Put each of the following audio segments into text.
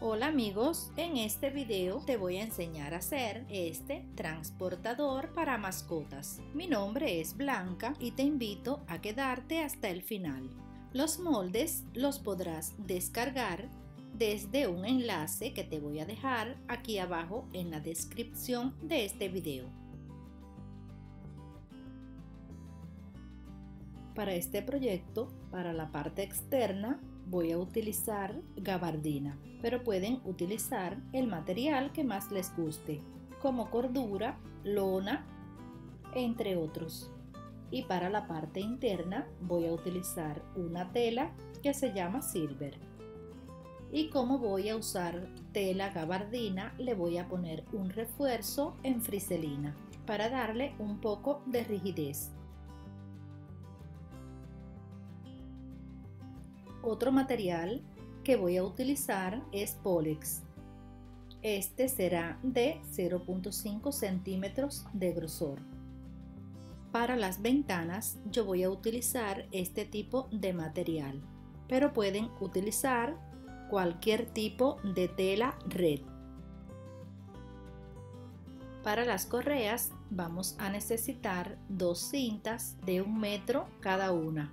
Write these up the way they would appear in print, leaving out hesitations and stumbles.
Hola amigos, en este video te voy a enseñar a hacer este transportador para mascotas. Mi nombre es Blanca y te invito a quedarte hasta el final. Los moldes los podrás descargar desde un enlace que te voy a dejar aquí abajo en la descripción de este video. Para este proyecto, para la parte externa, voy a utilizar gabardina, pero pueden utilizar el material que más les guste, como cordura, lona, entre otros. Y para la parte interna voy a utilizar una tela que se llama silver. Y como voy a usar tela gabardina, le voy a poner un refuerzo en friselina para darle un poco de rigidez. Otro material que voy a utilizar es Polex. Este será de 0.5 centímetros de grosor. Para las ventanas yo voy a utilizar este tipo de material, pero pueden utilizar cualquier tipo de tela red. Para las correas vamos a necesitar 2 cintas de 1 metro cada una.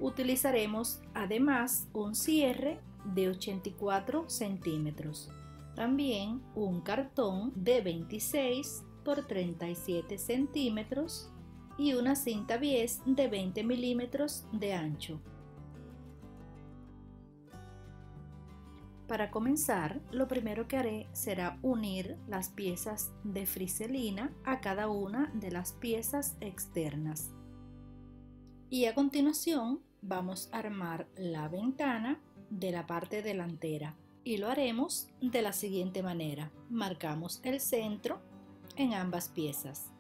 Utilizaremos además un cierre de 84 centímetros. También un cartón de 26 por 37 centímetros y una cinta bies de 20 milímetros de ancho. Para comenzar, lo primero que haré será unir las piezas de friselina a cada una de las piezas externas. Y a continuación vamos a armar la ventana de la parte delantera y lo haremos de la siguiente manera. Marcamos el centro en ambas piezas.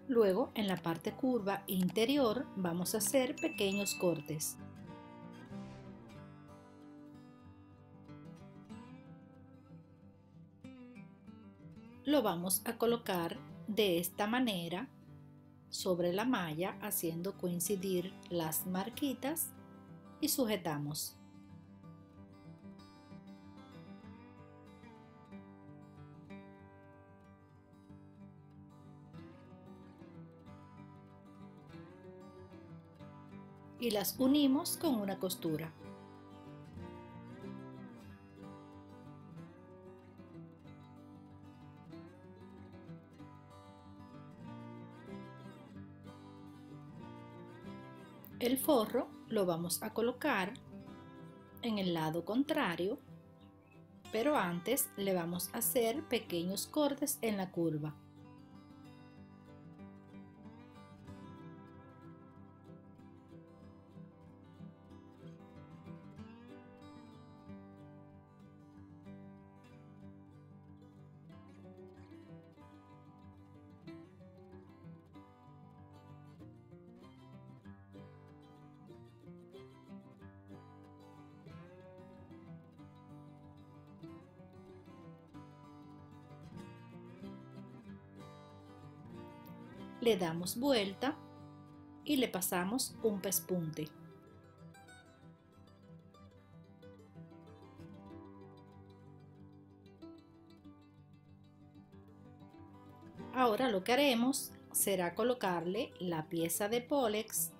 Luego en la parte curva interior vamos a hacer pequeños cortes. Lo vamos a colocar de esta manera sobre la malla, haciendo coincidir las marquitas y sujetamos. Y las unimos con una costura. El forro lo vamos a colocar en el lado contrario, pero antes le vamos a hacer pequeños cortes en la curva. Le damos vuelta y le pasamos un pespunte. Ahora lo que haremos será colocarle la pieza de Polex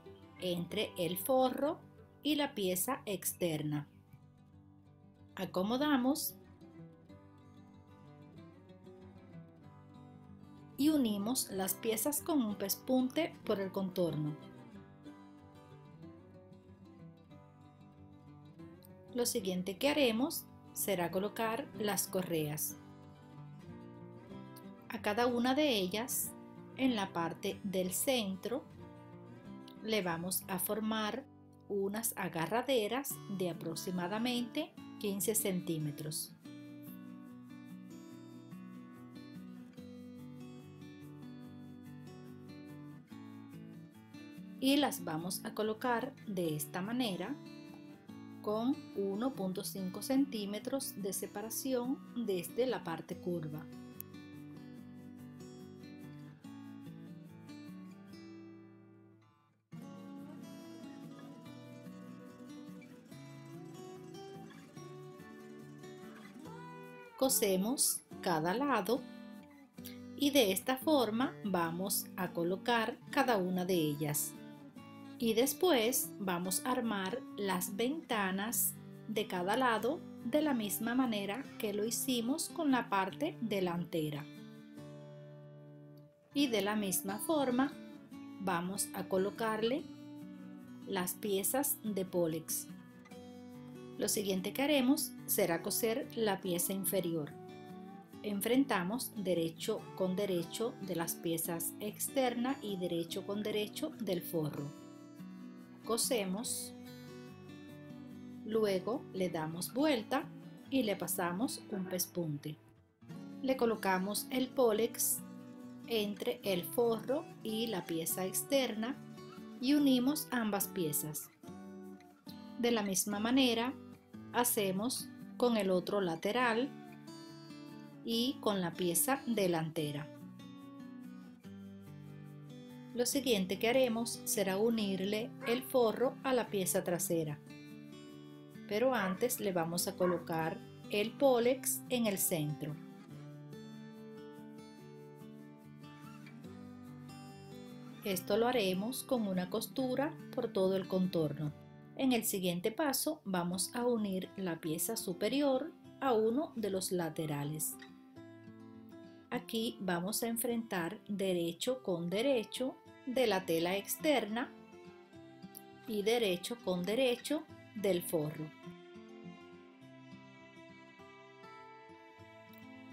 entre el forro y la pieza externa. Acomodamos y unimos las piezas con un pespunte por el contorno. Lo siguiente que haremos será colocar las correas. A cada una de ellas, en la parte del centro, le vamos a formar unas agarraderas de aproximadamente 15 centímetros. Y las vamos a colocar de esta manera con 1.5 centímetros de separación desde la parte curva. Cosemos cada lado y de esta forma vamos a colocar cada una de ellas. Y después vamos a armar las ventanas de cada lado de la misma manera que lo hicimos con la parte delantera. Y de la misma forma vamos a colocarle las piezas de pólex. Lo siguiente que haremos será coser la pieza inferior. Enfrentamos derecho con derecho de las piezas externas y derecho con derecho del forro. Cosemos, luego le damos vuelta y le pasamos un pespunte. Le colocamos el pólex entre el forro y la pieza externa y unimos ambas piezas. De la misma manera hacemos con el otro lateral y con la pieza delantera. Lo siguiente que haremos será unirle el forro a la pieza trasera, pero antes le vamos a colocar el pólex en el centro. Esto lo haremos con una costura por todo el contorno. En el siguiente paso vamos a unir la pieza superior a uno de los laterales. Aquí vamos a enfrentar derecho con derecho de la tela externa y derecho con derecho del forro.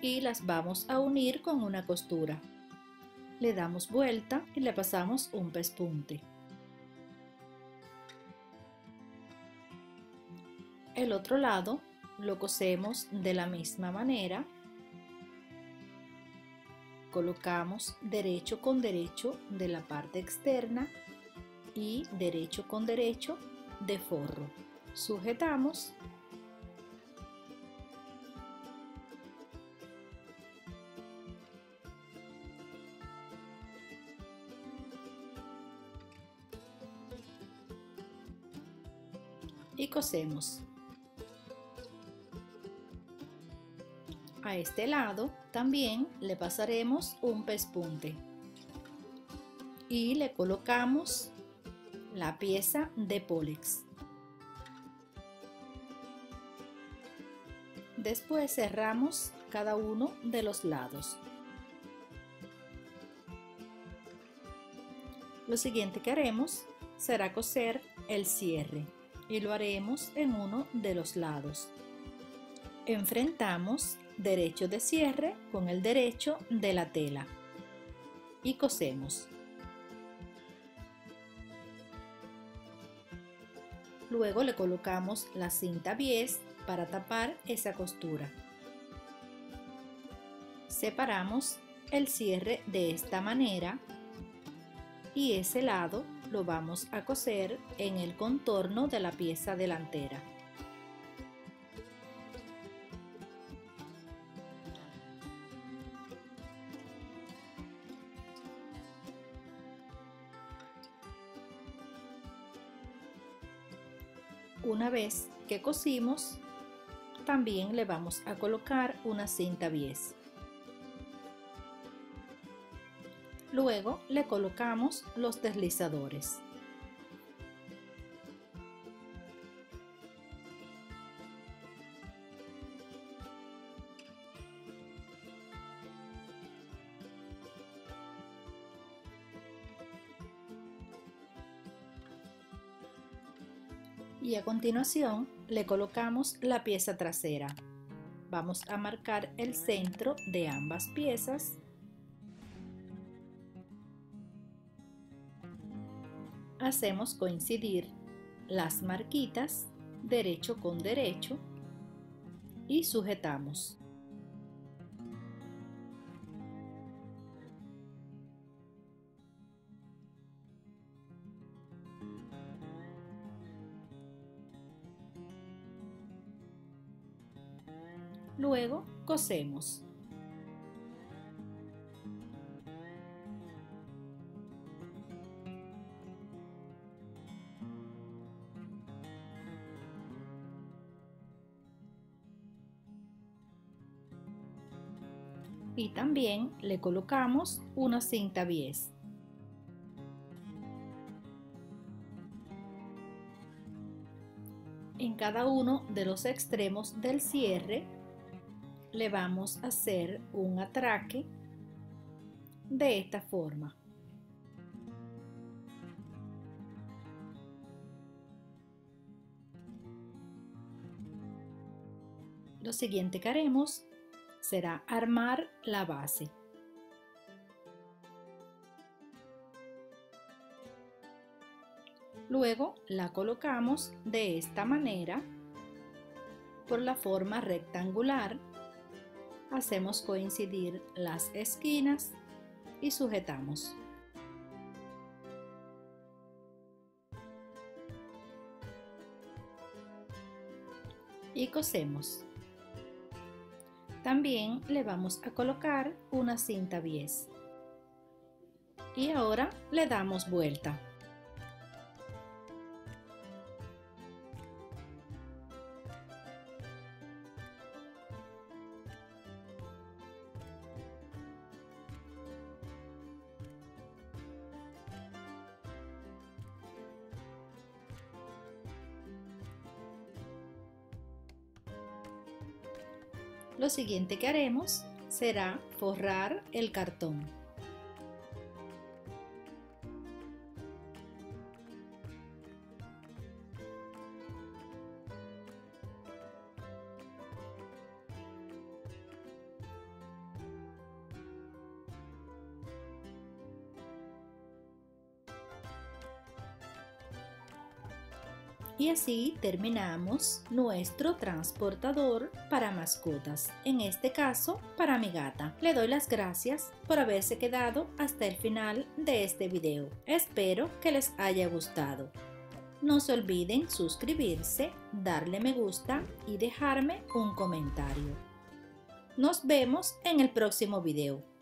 Y las vamos a unir con una costura. Le damos vuelta y le pasamos un pespunte. El otro lado lo cosemos de la misma manera. Colocamos derecho con derecho de la parte externa y derecho con derecho de forro. Sujetamos y cosemos. A este lado también le pasaremos un pespunte y le colocamos la pieza de pólex. Después cerramos cada uno de los lados. Lo siguiente que haremos será coser el cierre y lo haremos en uno de los lados. Enfrentamos derecho de cierre con el derecho de la tela y cosemos. Luego le colocamos la cinta bies para tapar esa costura. Separamos el cierre de esta manera y ese lado lo vamos a coser en el contorno de la pieza delantera. Una vez que cosimos, también le vamos a colocar una cinta bies. Luego le colocamos los deslizadores. Y a continuación le colocamos la pieza trasera. Vamos a marcar el centro de ambas piezas. Hacemos coincidir las marquitas derecho con derecho y sujetamos. Luego cosemos. y también le colocamos una cinta bies. En cada uno de los extremos del cierre le vamos a hacer un atraque de esta forma. Lo siguiente que haremos será armar la base. Luego la colocamos de esta manera por la forma rectangular. Hacemos coincidir las esquinas y sujetamos. Y cosemos. También le vamos a colocar una cinta bies. Y ahora le damos vuelta. Lo siguiente que haremos será forrar el cartón. Y así terminamos nuestro transportador para mascotas, en este caso para mi gata. Le doy las gracias por haberse quedado hasta el final de este video. Espero que les haya gustado. No se olviden suscribirse, darle me gusta y dejarme un comentario. Nos vemos en el próximo video.